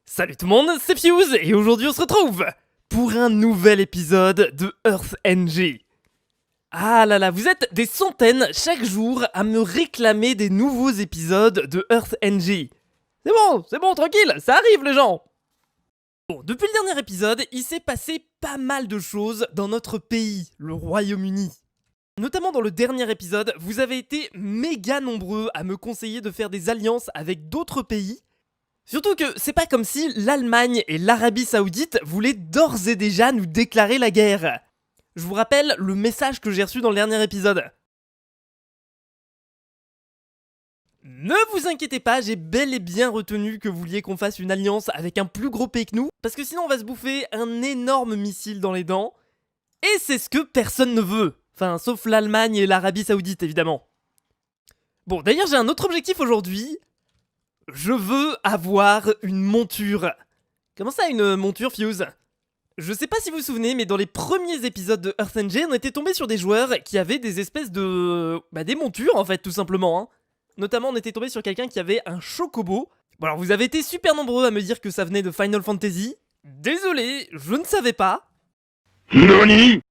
Salut tout le monde, c'est Fuse et aujourd'hui on se retrouve pour un nouvel épisode de Earth NG. Ah là là, vous êtes des centaines chaque jour à me réclamer des nouveaux épisodes de Earth NG. C'est bon, tranquille, ça arrive les gens. Bon, depuis le dernier épisode, il s'est passé pas mal de choses dans notre pays, le Royaume-Uni. Notamment dans le dernier épisode, vous avez été méga nombreux à me conseiller de faire des alliances avec d'autres pays. Surtout que c'est pas comme si l'Allemagne et l'Arabie Saoudite voulaient d'ores et déjà nous déclarer la guerre. Je vous rappelle le message que j'ai reçu dans le dernier épisode. Ne vous inquiétez pas, j'ai bel et bien retenu que vous vouliez qu'on fasse une alliance avec un plus gros pays que nous, parce que sinon on va se bouffer un énorme missile dans les dents. Et c'est ce que personne ne veut. Enfin, sauf l'Allemagne et l'Arabie Saoudite, évidemment. Bon, d'ailleurs, j'ai un autre objectif aujourd'hui. Je veux avoir une monture. Comment ça, une monture, Fuse? Je sais pas si vous vous souvenez, mais dans les premiers épisodes de Earth NG, on était tombé sur des joueurs qui avaient des espèces de... des montures, en fait, tout simplement. Hein. Notamment, on était tombé sur quelqu'un qui avait un chocobo. Bon, alors, vous avez été super nombreux à me dire que ça venait de Final Fantasy. Désolé, je ne savais pas. NANI?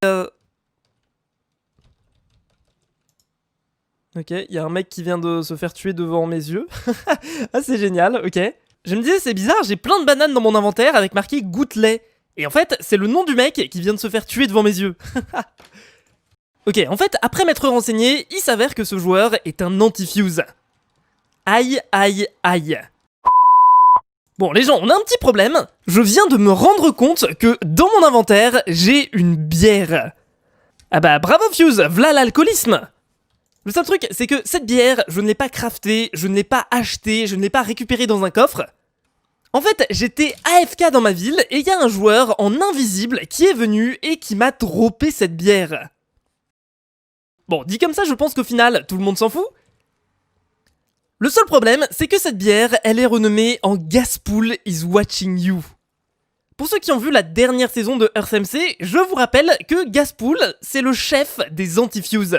Ok, il y a un mec qui vient de se faire tuer devant mes yeux. Ah, c'est génial, ok. Je me disais, c'est bizarre, j'ai plein de bananes dans mon inventaire avec marqué Goûte-lait. Et en fait, c'est le nom du mec qui vient de se faire tuer devant mes yeux. Ok, en fait, après m'être renseigné, il s'avère que ce joueur est un anti-Fuse. Aïe, aïe, aïe. Bon, les gens, on a un petit problème. Je viens de me rendre compte que dans mon inventaire, j'ai une bière. Ah bah, bravo Fuse, v'là l'alcoolisme. Le seul truc, c'est que cette bière, je ne l'ai pas craftée, je ne l'ai pas achetée, je ne l'ai pas récupérée dans un coffre. En fait, j'étais AFK dans ma ville et il y a un joueur en invisible qui est venu et qui m'a droppé cette bière. Bon, dit comme ça, je pense qu'au final, tout le monde s'en fout. Le seul problème, c'est que cette bière, elle est renommée en Gaspool is watching you. Pour ceux qui ont vu la dernière saison de Earth MC, je vous rappelle que Gaspool, c'est le chef des anti-Fuse.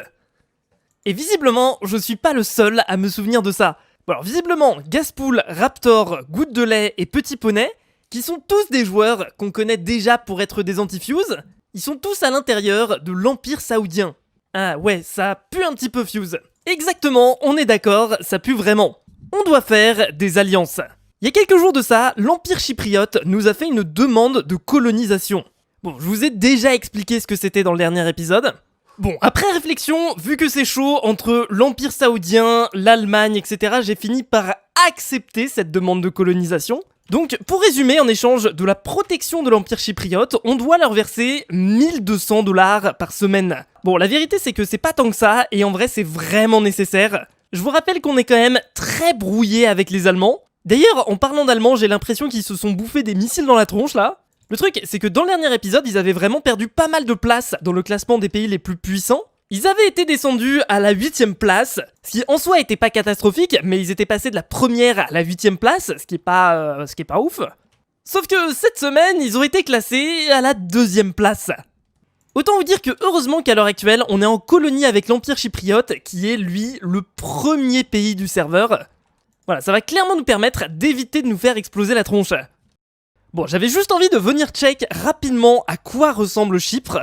Et visiblement, je suis pas le seul à me souvenir de ça. Bon alors visiblement, Gaspool, Raptor, Goutte de lait et Petit Poney, qui sont tous des joueurs qu'on connaît déjà pour être des anti-Fuse, ils sont tous à l'intérieur de l'Empire Saoudien. Ah ouais, ça pue un petit peu Fuse. Exactement, on est d'accord, ça pue vraiment. On doit faire des alliances. Il y a quelques jours de ça, l'Empire chypriote nous a fait une demande de colonisation. Bon, je vous ai déjà expliqué ce que c'était dans le dernier épisode. Bon, après réflexion, vu que c'est chaud entre l'Empire Saoudien, l'Allemagne, etc., j'ai fini par accepter cette demande de colonisation. Donc, pour résumer, en échange de la protection de l'Empire chypriote, on doit leur verser 1200 $ par semaine. Bon, la vérité c'est que c'est pas tant que ça, et en vrai c'est vraiment nécessaire. Je vous rappelle qu'on est quand même très brouillé avec les Allemands. D'ailleurs, en parlant d'Allemand, j'ai l'impression qu'ils se sont bouffés des missiles dans la tronche, là. Le truc, c'est que dans le dernier épisode, ils avaient vraiment perdu pas mal de place dans le classement des pays les plus puissants. Ils avaient été descendus à la 8ème place, ce qui en soi était pas catastrophique, mais ils étaient passés de la première à la 8ème place, ce qui est pas ouf. Sauf que cette semaine, ils ont été classés à la 2ème place. Autant vous dire que heureusement qu'à l'heure actuelle, on est en colonie avec l'Empire chypriote, qui est lui le premier pays du serveur. Voilà, ça va clairement nous permettre d'éviter de nous faire exploser la tronche. Bon, j'avais juste envie de venir check rapidement à quoi ressemble Chypre.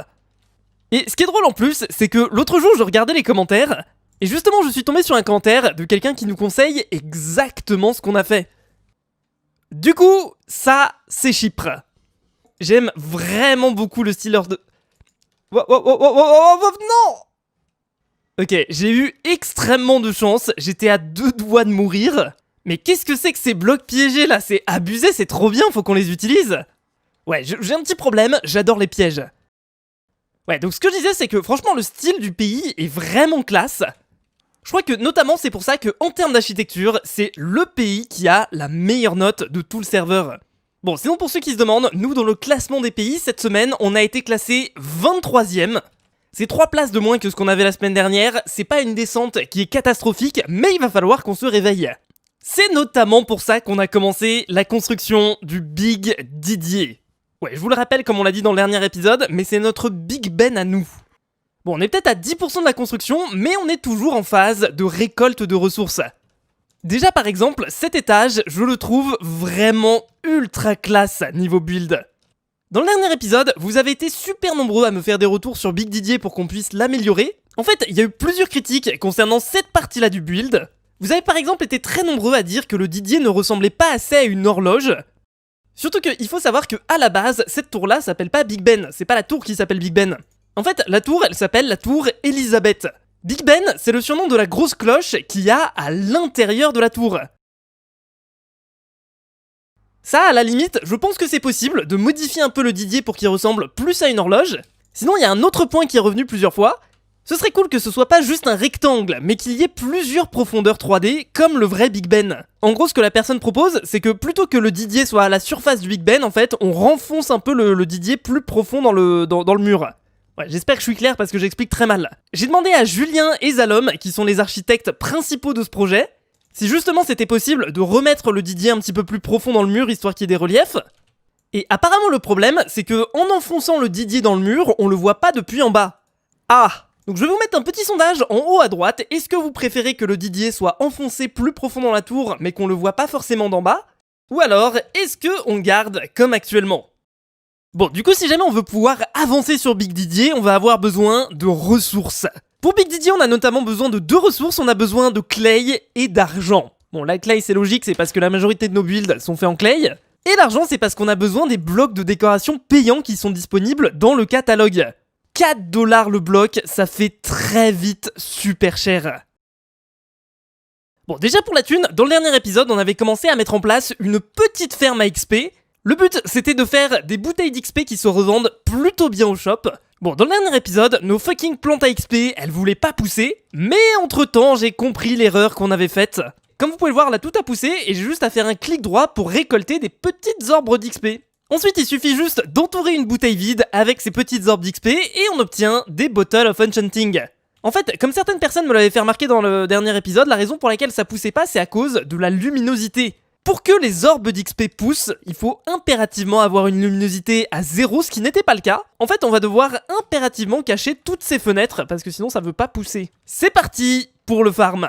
Et ce qui est drôle en plus, c'est que l'autre jour je regardais les commentaires, et justement je suis tombé sur un commentaire de quelqu'un qui nous conseille exactement ce qu'on a fait. Du coup, ça, c'est Chypre. J'aime vraiment beaucoup le style de... Non! Ok, j'ai eu extrêmement de chance, j'étais à 2 doigts de mourir. Mais qu'est-ce que c'est que ces blocs piégés là? C'est abusé, c'est trop bien, faut qu'on les utilise. Ouais, j'ai un petit problème, j'adore les pièges. Ouais, donc ce que je disais, c'est que franchement le style du pays est vraiment classe. Je crois que notamment c'est pour ça que en termes d'architecture, c'est le pays qui a la meilleure note de tout le serveur. Bon, sinon pour ceux qui se demandent, nous dans le classement des pays, cette semaine, on a été classé 23ème. C'est 3 places de moins que ce qu'on avait la semaine dernière, c'est pas une descente qui est catastrophique, mais il va falloir qu'on se réveille. C'est notamment pour ça qu'on a commencé la construction du Big Didier. Ouais, je vous le rappelle comme on l'a dit dans le dernier épisode, mais c'est notre Big Ben à nous. Bon, on est peut-être à 10% de la construction, mais on est toujours en phase de récolte de ressources. Déjà par exemple, cet étage, je le trouve vraiment ultra classe niveau build. Dans le dernier épisode, vous avez été super nombreux à me faire des retours sur Big Didier pour qu'on puisse l'améliorer. En fait, il y a eu plusieurs critiques concernant cette partie-là du build. Vous avez par exemple été très nombreux à dire que le Didier ne ressemblait pas assez à une horloge. Surtout qu'il faut savoir que à la base, cette tour-là s'appelle pas Big Ben, c'est pas la tour qui s'appelle Big Ben. En fait, la tour, elle s'appelle la tour Elisabeth. Big Ben, c'est le surnom de la grosse cloche qu'il y a à l'intérieur de la tour. Ça, à la limite, je pense que c'est possible de modifier un peu le Didier pour qu'il ressemble plus à une horloge. Sinon, il y a un autre point qui est revenu plusieurs fois. Ce serait cool que ce soit pas juste un rectangle, mais qu'il y ait plusieurs profondeurs 3D, comme le vrai Big Ben. En gros, ce que la personne propose, c'est que plutôt que le Didier soit à la surface du Big Ben, en fait, on renfonce un peu le Didier plus profond dans le mur. Ouais, j'espère que je suis clair parce que j'explique très mal. J'ai demandé à Julien et Zalom, qui sont les architectes principaux de ce projet, si justement c'était possible de remettre le Didier un petit peu plus profond dans le mur, histoire qu'il y ait des reliefs. Et apparemment le problème, c'est que en enfonçant le Didier dans le mur, on le voit pas depuis en bas. Ah! Donc je vais vous mettre un petit sondage en haut à droite. Est-ce que vous préférez que le Didier soit enfoncé plus profond dans la tour, mais qu'on le voit pas forcément d'en bas? Ou alors, est-ce que on garde comme actuellement? Bon, du coup, si jamais on veut pouvoir avancer sur Big Didier, on va avoir besoin de ressources. Pour Big Didier, on a notamment besoin de deux ressources, on a besoin de clay et d'argent. Bon, la clay, c'est logique, c'est parce que la majorité de nos builds sont faits en clay. Et l'argent, c'est parce qu'on a besoin des blocs de décoration payants qui sont disponibles dans le catalogue. 4 $ le bloc, ça fait très vite super cher. Bon, déjà pour la thune, dans le dernier épisode, on avait commencé à mettre en place une petite ferme à XP. Le but, c'était de faire des bouteilles d'XP qui se revendent plutôt bien au shop. Bon, dans le dernier épisode, nos fucking plantes à XP, elles voulaient pas pousser, mais entre-temps, j'ai compris l'erreur qu'on avait faite. Comme vous pouvez le voir, là, tout a poussé, et j'ai juste à faire un clic droit pour récolter des petites orbes d'XP. Ensuite, il suffit juste d'entourer une bouteille vide avec ces petites orbes d'XP, et on obtient des Bottles of Enchanting. En fait, comme certaines personnes me l'avaient fait remarquer dans le dernier épisode, la raison pour laquelle ça poussait pas, c'est à cause de la luminosité. Pour que les orbes d'XP poussent, il faut impérativement avoir une luminosité à 0, ce qui n'était pas le cas. En fait, on va devoir impérativement cacher toutes ces fenêtres, parce que sinon ça veut pas pousser. C'est parti pour le farm.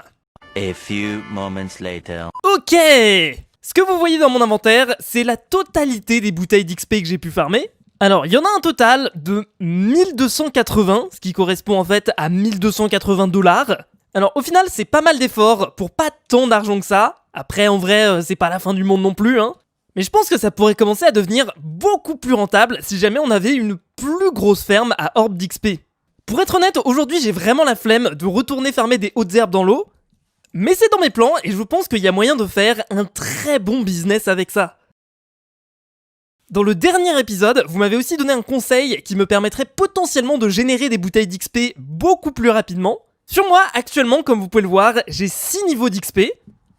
A few moments later. Ok! Ce que vous voyez dans mon inventaire, c'est la totalité des bouteilles d'XP que j'ai pu farmer. Alors, il y en a un total de 1280, ce qui correspond en fait à 1280 $. Alors, au final, c'est pas mal d'efforts pour pas tant d'argent que ça. Après, en vrai, c'est pas la fin du monde non plus, hein. Mais je pense que ça pourrait commencer à devenir beaucoup plus rentable si jamais on avait une plus grosse ferme à orbes d'XP. Pour être honnête, aujourd'hui, j'ai vraiment la flemme de retourner farmer des hautes herbes dans l'eau. Mais c'est dans mes plans et je pense qu'il y a moyen de faire un très bon business avec ça. Dans le dernier épisode, vous m'avez aussi donné un conseil qui me permettrait potentiellement de générer des bouteilles d'XP beaucoup plus rapidement. Sur moi, actuellement, comme vous pouvez le voir, j'ai 6 niveaux d'XP.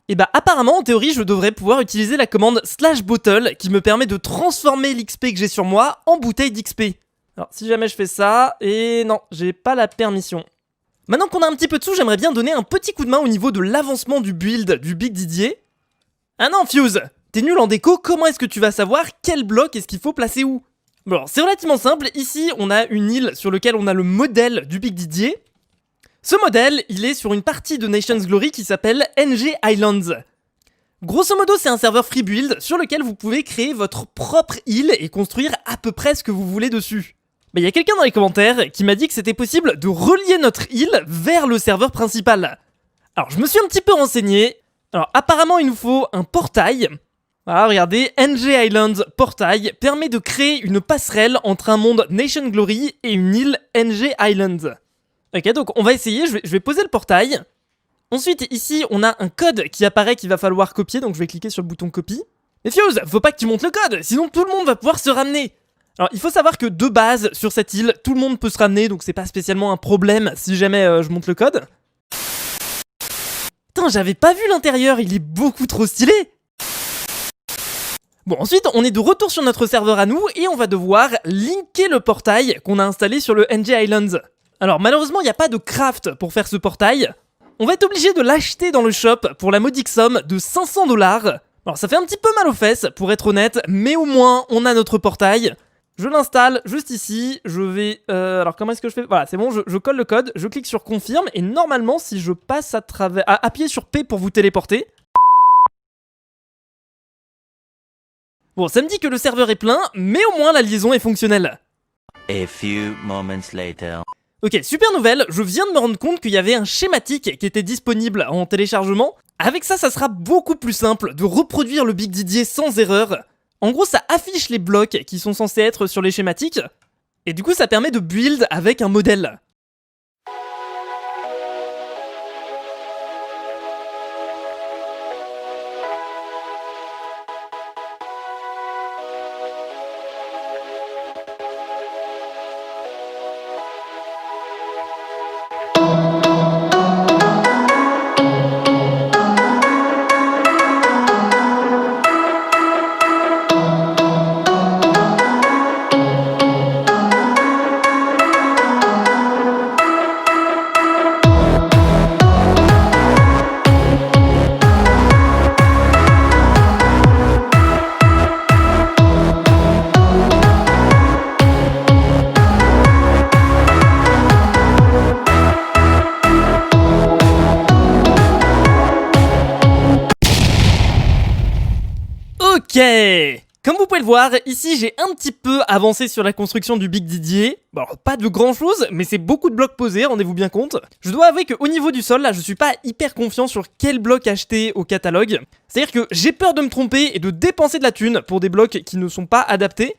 Et bah apparemment, en théorie, je devrais pouvoir utiliser la commande /bottle qui me permet de transformer l'XP que j'ai sur moi en bouteille d'XP. Alors si jamais je fais ça, et non, j'ai pas la permission. Maintenant qu'on a un petit peu de sous, j'aimerais bien donner un petit coup de main au niveau de l'avancement du build du Big Didier. Ah non, Fuse, t'es nul en déco, comment est-ce que tu vas savoir quel bloc est-ce qu'il faut placer où? Bon, alors c'est relativement simple, ici on a une île sur laquelle on a le modèle du Big Didier. Ce modèle, il est sur une partie de Nations Glory qui s'appelle NG Islands. Grosso modo, c'est un serveur free build sur lequel vous pouvez créer votre propre île et construire à peu près ce que vous voulez dessus. Mais il y a quelqu'un dans les commentaires qui m'a dit que c'était possible de relier notre île vers le serveur principal. Alors je me suis un petit peu renseigné. Alors apparemment il nous faut un portail. Voilà, regardez, NG Islands portail permet de créer une passerelle entre un monde Nation Glory et une île NG Islands. Ok, donc on va essayer, je vais poser le portail. Ensuite, ici, on a un code qui apparaît qu'il va falloir copier, donc je vais cliquer sur le bouton copie. Mais Fuse, faut pas que tu montes le code, sinon tout le monde va pouvoir se ramener. Alors, il faut savoir que de base, sur cette île, tout le monde peut se ramener, donc c'est pas spécialement un problème si jamais je monte le code. Putain, j'avais pas vu l'intérieur, il est beaucoup trop stylé. Bon, ensuite, on est de retour sur notre serveur à nous, et on va devoir linker le portail qu'on a installé sur le NG Islands. Alors malheureusement il n'y a pas de craft pour faire ce portail. On va être obligé de l'acheter dans le shop pour la modique somme de 500 $. Alors ça fait un petit peu mal aux fesses pour être honnête, mais au moins on a notre portail. Je l'installe juste ici, je vais... alors comment est-ce que je fais? Voilà, c'est bon, je colle le code, je clique sur confirme et normalement si je passe à travers... appuyez sur P pour vous téléporter. Bon, ça me dit que le serveur est plein, mais au moins la liaison est fonctionnelle. A few moments later. Ok, super nouvelle, je viens de me rendre compte qu'il y avait un schématique qui était disponible en téléchargement. Avec ça, ça sera beaucoup plus simple de reproduire le Big Didier sans erreur. En gros, ça affiche les blocs qui sont censés être sur les schématiques, et du coup ça permet de build avec un modèle. Ok, comme vous pouvez le voir, ici j'ai un petit peu avancé sur la construction du Big Didier. Bon, alors, pas de grand chose, mais c'est beaucoup de blocs posés, rendez-vous bien compte. Je dois avouer qu'au niveau du sol, là, je suis pas hyper confiant sur quel bloc acheter au catalogue. C'est-à-dire que j'ai peur de me tromper et de dépenser de la thune pour des blocs qui ne sont pas adaptés.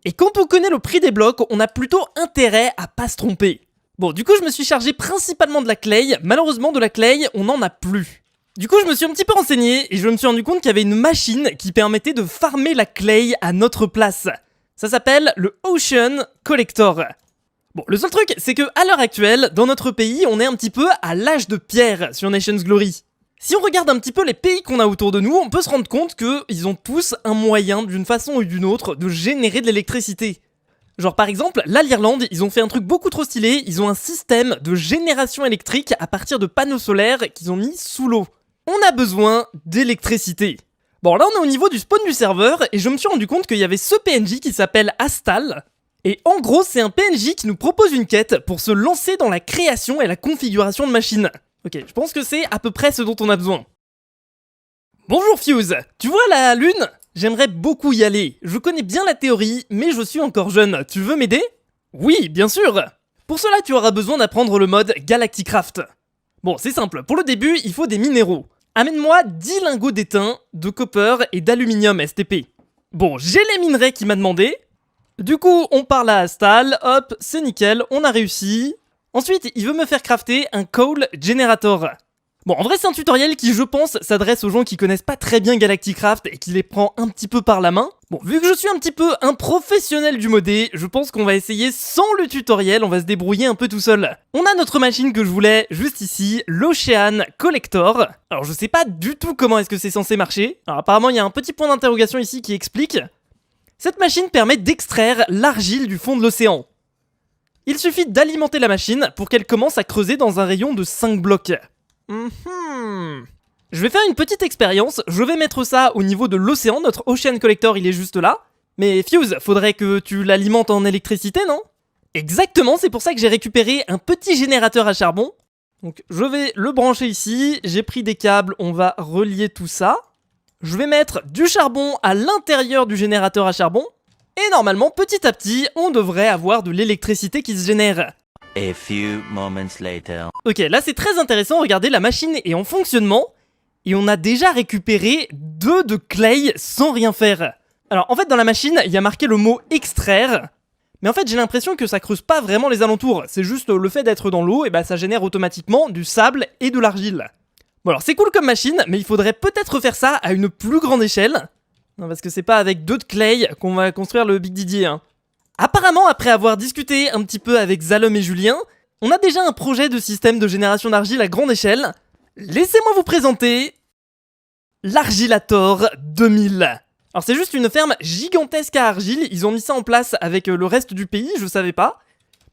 Et quand on connaît le prix des blocs, on a plutôt intérêt à pas se tromper. Bon, du coup, je me suis chargé principalement de la clay. Malheureusement, de la clay, on n'en a plus. Du coup, je me suis un petit peu renseigné et je me suis rendu compte qu'il y avait une machine qui permettait de farmer la clay à notre place. Ça s'appelle le Ocean Collector. Bon, le seul truc, c'est que à l'heure actuelle, dans notre pays, on est un petit peu à l'âge de pierre sur Nation's Glory. Si on regarde un petit peu les pays qu'on a autour de nous, on peut se rendre compte qu'ils ont tous un moyen, d'une façon ou d'une autre, de générer de l'électricité. Genre par exemple, là l'Irlande, ils ont fait un truc beaucoup trop stylé, ils ont un système de génération électrique à partir de panneaux solaires qu'ils ont mis sous l'eau. On a besoin d'électricité. Bon, là on est au niveau du spawn du serveur et je me suis rendu compte qu'il y avait ce PNJ qui s'appelle Astal. Et en gros, c'est un PNJ qui nous propose une quête pour se lancer dans la création et la configuration de machines. Ok, je pense que c'est à peu près ce dont on a besoin. Bonjour Fuse, tu vois la lune ? J'aimerais beaucoup y aller. Je connais bien la théorie, mais je suis encore jeune. Tu veux m'aider ? Oui, bien sûr. Pour cela, tu auras besoin d'apprendre le mode Galacticraft. Bon, c'est simple. Pour le début, il faut des minéraux. Amène-moi 10 lingots d'étain, de copper et d'aluminium STP. Bon, j'ai les minerais qu'il m'a demandé. Du coup, on parle à Astal, hop, c'est nickel, on a réussi. Ensuite, il veut me faire crafter un coal generator. Bon, en vrai, c'est un tutoriel qui, je pense, s'adresse aux gens qui connaissent pas très bien Galacticraft et qui les prend un petit peu par la main. Bon, vu que je suis un petit peu un professionnel du modé, je pense qu'on va essayer sans le tutoriel, on va se débrouiller un peu tout seul. On a notre machine que je voulais juste ici, l'Ocean Collector. Alors, je sais pas du tout comment est-ce que c'est censé marcher. Alors, apparemment, il y a un petit point d'interrogation ici qui explique. Cette machine permet d'extraire l'argile du fond de l'océan. Il suffit d'alimenter la machine pour qu'elle commence à creuser dans un rayon de 5 blocs. Je vais faire une petite expérience, je vais mettre ça au niveau de l'océan, notre Ocean Collector il est juste là. Mais Fuse, faudrait que tu l'alimentes en électricité, non ? Exactement, c'est pour ça que j'ai récupéré un petit générateur à charbon. Donc je vais le brancher ici, j'ai pris des câbles, on va relier tout ça. Je vais mettre du charbon à l'intérieur du générateur à charbon. Et normalement, petit à petit, on devrait avoir de l'électricité qui se génère. A few moments later. Ok, là c'est très intéressant, regardez, la machine est en fonctionnement. Et on a déjà récupéré 2 de clay sans rien faire. Alors en fait dans la machine, il y a marqué le mot extraire. Mais en fait j'ai l'impression que ça creuse pas vraiment les alentours. C'est juste le fait d'être dans l'eau, et bah ça génère automatiquement du sable et de l'argile. Bon alors c'est cool comme machine, mais il faudrait peut-être faire ça à une plus grande échelle. Non, parce que c'est pas avec 2 de clay qu'on va construire le Big Didier, hein. Apparemment, après avoir discuté un petit peu avec Zalom et Julien, on a déjà un projet de système de génération d'argile à grande échelle. Laissez-moi vous présenter l'Argilator 2000. Alors c'est juste une ferme gigantesque à argile, ils ont mis ça en place avec le reste du pays, je savais pas.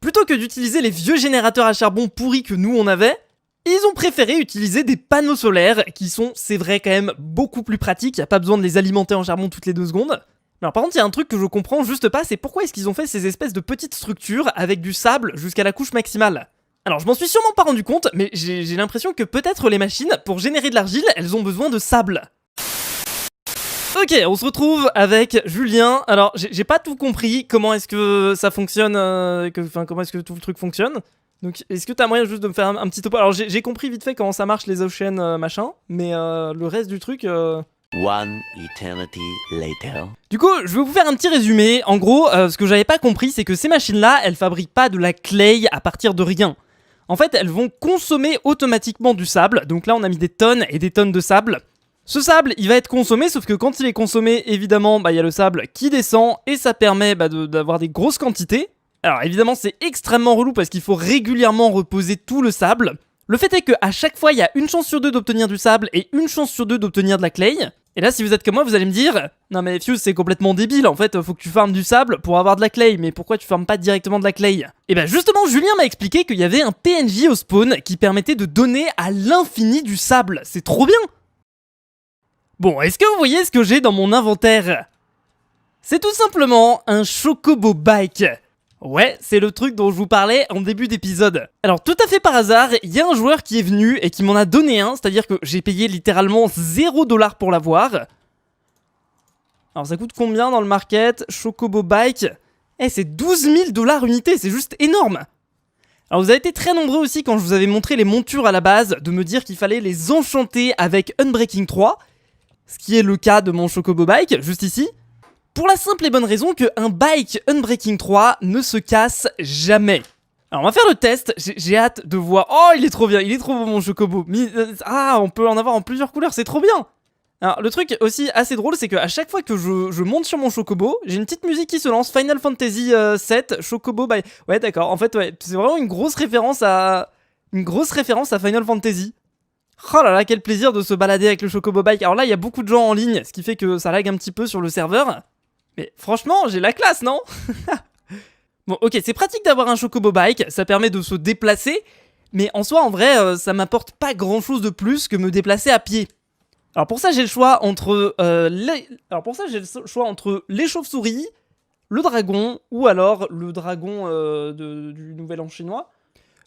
Plutôt que d'utiliser les vieux générateurs à charbon pourris que nous on avait, ils ont préféré utiliser des panneaux solaires qui sont, c'est vrai, quand même beaucoup plus pratiques, y a pas besoin de les alimenter en charbon toutes les 2 secondes. Alors par contre, il y a un truc que je comprends juste pas, c'est pourquoi est-ce qu'ils ont fait ces espèces de petites structures avec du sable jusqu'à la couche maximale. Alors je m'en suis sûrement pas rendu compte, mais j'ai l'impression que peut-être les machines, pour générer de l'argile, elles ont besoin de sable. Ok, on se retrouve avec Julien. Alors, j'ai pas tout compris comment est-ce que ça fonctionne, comment est-ce que tout le truc fonctionne. Donc, est-ce que t'as moyen juste de me faire un petit topo? Alors, j'ai compris vite fait comment ça marche les oceans, machin, mais le reste du truc... One eternity later. Du coup, je vais vous faire un petit résumé. En gros, ce que j'avais pas compris, c'est que ces machines-là, elles fabriquent pas de la clay à partir de rien. En fait, elles vont consommer automatiquement du sable. Donc là, on a mis des tonnes et des tonnes de sable. Ce sable, il va être consommé, sauf que quand il est consommé, évidemment, il y a le sable qui descend et ça permet d'avoir des grosses quantités. Alors évidemment, c'est extrêmement relou parce qu'il faut régulièrement reposer tout le sable. Le fait est qu'à chaque fois, il y a une chance sur deux d'obtenir du sable et une chance sur deux d'obtenir de la clay. Et là, si vous êtes comme moi, vous allez me dire « Non mais Fuse, c'est complètement débile, en fait, faut que tu farmes du sable pour avoir de la clay, mais pourquoi tu farmes pas directement de la clay ?» Et ben justement, Julien m'a expliqué qu'il y avait un PNJ au spawn qui permettait de donner à l'infini du sable. C'est trop bien! Bon, est-ce que vous voyez ce que j'ai dans mon inventaire? C'est tout simplement un Chocobo Bike. Ouais, c'est le truc dont je vous parlais en début d'épisode. Alors tout à fait par hasard, il y a un joueur qui est venu et qui m'en a donné un, c'est-à-dire que j'ai payé littéralement 0$ pour l'avoir. Alors ça coûte combien dans le market? Chocobo Bike. C'est 12 000$ unité, c'est juste énorme. Alors vous avez été très nombreux aussi quand je vous avais montré les montures à la base, de me dire qu'il fallait les enchanter avec Unbreaking 3. Ce qui est le cas de mon Chocobo Bike, juste ici. Pour la simple et bonne raison qu'un bike Unbreaking 3 ne se casse jamais. Alors on va faire le test, j'ai hâte de voir... Oh, il est trop bien, il est trop beau mon Chocobo. On peut en avoir en plusieurs couleurs, c'est trop bien. Alors le truc aussi assez drôle, c'est qu'à chaque fois que je monte sur mon Chocobo, j'ai une petite musique qui se lance, Final Fantasy 7, Chocobo by... Ouais d'accord, en fait ouais, c'est vraiment une grosse référence à Final Fantasy. Oh là là, quel plaisir de se balader avec le Chocobo Bike. Alors là, il y a beaucoup de gens en ligne, ce qui fait que ça lag un petit peu sur le serveur. Mais franchement, j'ai la classe, non? Bon, ok, c'est pratique d'avoir un Chocobo Bike, ça permet de se déplacer, mais en soi, en vrai, ça m'apporte pas grand-chose de plus que me déplacer à pied. Alors pour ça, j'ai le choix entre les chauves-souris, le dragon, ou alors le dragon du Nouvel An chinois.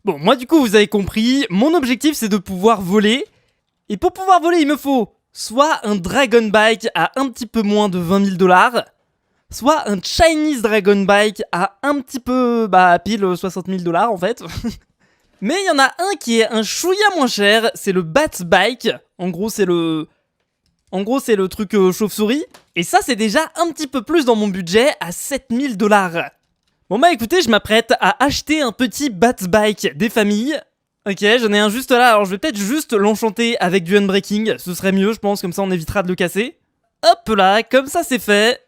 Bon, moi du coup, vous avez compris, mon objectif c'est de pouvoir voler. Et pour pouvoir voler, il me faut soit un Dragon Bike à un petit peu moins de 20 000$, soit un Chinese Dragon Bike à un petit peu, pile 60 000$ en fait. Mais il y en a un qui est un chouïa moins cher, c'est le Bat Bike. En gros, c'est le truc chauve-souris. Et ça, c'est déjà un petit peu plus dans mon budget, à 7 000$. Bon écoutez, je m'apprête à acheter un petit Bat Bike des familles. Ok, j'en ai un juste là, alors je vais peut-être juste l'enchanter avec du Unbreaking, ce serait mieux je pense, comme ça on évitera de le casser. Hop là, comme ça c'est fait.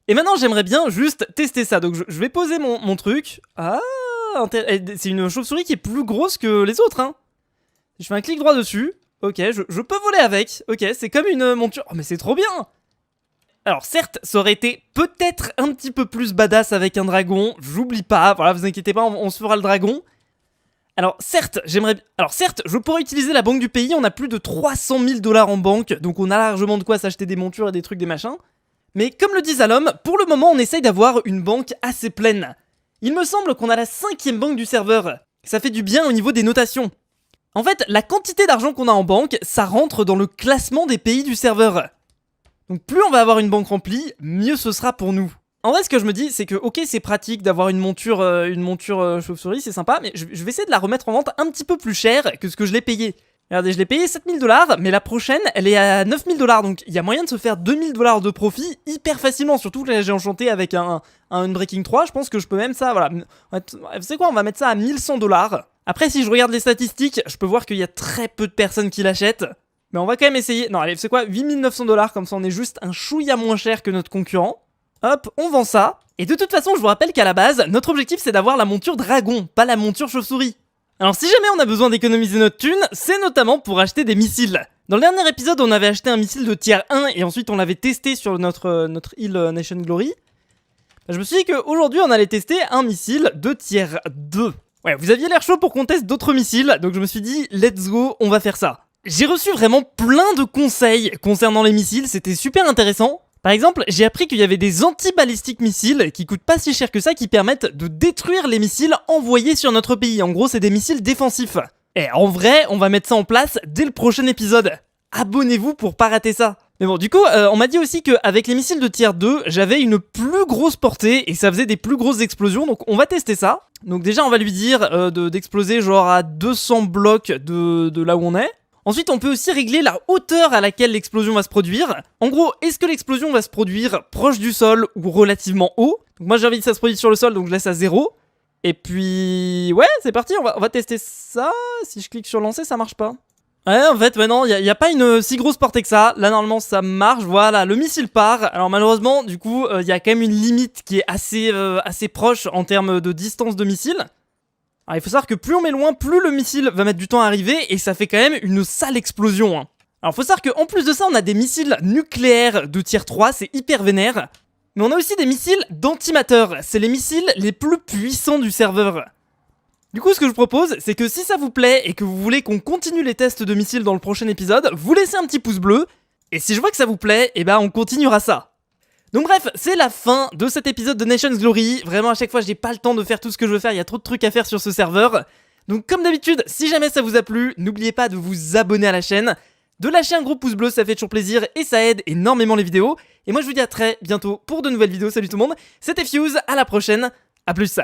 Et maintenant j'aimerais bien juste tester ça, donc je vais poser mon truc. Ah, c'est une chauve-souris qui est plus grosse que les autres hein. Je fais un clic droit dessus, ok, je peux voler avec, ok, c'est comme une monture, oh mais c'est trop bien. Alors certes, ça aurait été peut-être un petit peu plus badass avec un dragon, j'oublie pas, voilà, vous inquiétez pas, on se fera le dragon. Alors certes, je pourrais utiliser la banque du pays, on a plus de 300 000$ en banque, donc on a largement de quoi s'acheter des montures et des trucs, des machins. Mais comme le dit Zalom, pour le moment on essaye d'avoir une banque assez pleine. Il me semble qu'on a la 5e banque du serveur, ça fait du bien au niveau des notations. En fait, la quantité d'argent qu'on a en banque, ça rentre dans le classement des pays du serveur. Donc plus on va avoir une banque remplie, mieux ce sera pour nous. En vrai, ce que je me dis, c'est que ok, c'est pratique d'avoir une monture chauve-souris, c'est sympa, mais je vais essayer de la remettre en vente un petit peu plus cher que ce que je l'ai payé. Regardez, je l'ai payé 7 000$, mais la prochaine, elle est à 9 000$, donc il y a moyen de se faire 2 000$ de profit hyper facilement, surtout que là, j'ai enchanté avec un Unbreaking 3, je pense que je peux même ça, voilà. Vous savez quoi, on va mettre ça à 1100$. Après, si je regarde les statistiques, je peux voir qu'il y a très peu de personnes qui l'achètent. Mais on va quand même essayer. Non, allez, c'est quoi, 8 900$, comme ça on est juste un chouïa moins cher que notre concurrent. Hop, on vend ça. Et de toute façon, je vous rappelle qu'à la base, notre objectif c'est d'avoir la monture dragon, pas la monture chauve-souris. Alors si jamais on a besoin d'économiser notre thune, c'est notamment pour acheter des missiles. Dans le dernier épisode, on avait acheté un missile de tier 1 et ensuite on l'avait testé sur notre île Nation Glory. Je me suis dit qu'aujourd'hui on allait tester un missile de tier 2. Ouais, vous aviez l'air chaud pour qu'on teste d'autres missiles, donc je me suis dit, let's go, on va faire ça. J'ai reçu vraiment plein de conseils concernant les missiles, c'était super intéressant. Par exemple, j'ai appris qu'il y avait des anti-balistiques missiles qui coûtent pas si cher que ça, qui permettent de détruire les missiles envoyés sur notre pays. En gros, c'est des missiles défensifs. Et en vrai, on va mettre ça en place dès le prochain épisode. Abonnez-vous pour pas rater ça. Mais bon, du coup, on m'a dit aussi qu'avec les missiles de tier 2, j'avais une plus grosse portée et ça faisait des plus grosses explosions, donc on va tester ça. Donc déjà, on va lui dire d'exploser genre à 200 blocs de là où on est. Ensuite, on peut aussi régler la hauteur à laquelle l'explosion va se produire. En gros, est-ce que l'explosion va se produire proche du sol ou relativement haut? Donc moi, j'ai envie que ça se produise sur le sol, donc je laisse à 0. Et puis... ouais, c'est parti, on va tester ça. Si je clique sur lancer, ça marche pas. Ouais, en fait, non, y a pas une si grosse portée que ça. Là, normalement, ça marche. Voilà, le missile part. Alors, malheureusement, du coup, y a quand même une limite qui est assez proche en termes de distance de missile. Alors, il faut savoir que plus on met loin, plus le missile va mettre du temps à arriver, et ça fait quand même une sale explosion. Hein. Alors, faut savoir qu'en plus de ça, on a des missiles nucléaires de tier 3, c'est hyper vénère. Mais on a aussi des missiles d'antimateur, c'est les missiles les plus puissants du serveur. Du coup, ce que je propose, c'est que si ça vous plaît et que vous voulez qu'on continue les tests de missiles dans le prochain épisode, vous laissez un petit pouce bleu, et si je vois que ça vous plaît, eh ben on continuera ça. Donc bref, c'est la fin de cet épisode de Nation's Glory. Vraiment, à chaque fois, j'ai pas le temps de faire tout ce que je veux faire, il y a trop de trucs à faire sur ce serveur. Donc comme d'habitude, si jamais ça vous a plu, n'oubliez pas de vous abonner à la chaîne, de lâcher un gros pouce bleu, ça fait toujours plaisir et ça aide énormément les vidéos. Et moi, je vous dis à très bientôt pour de nouvelles vidéos. Salut tout le monde, c'était Fuse, à la prochaine, à plus.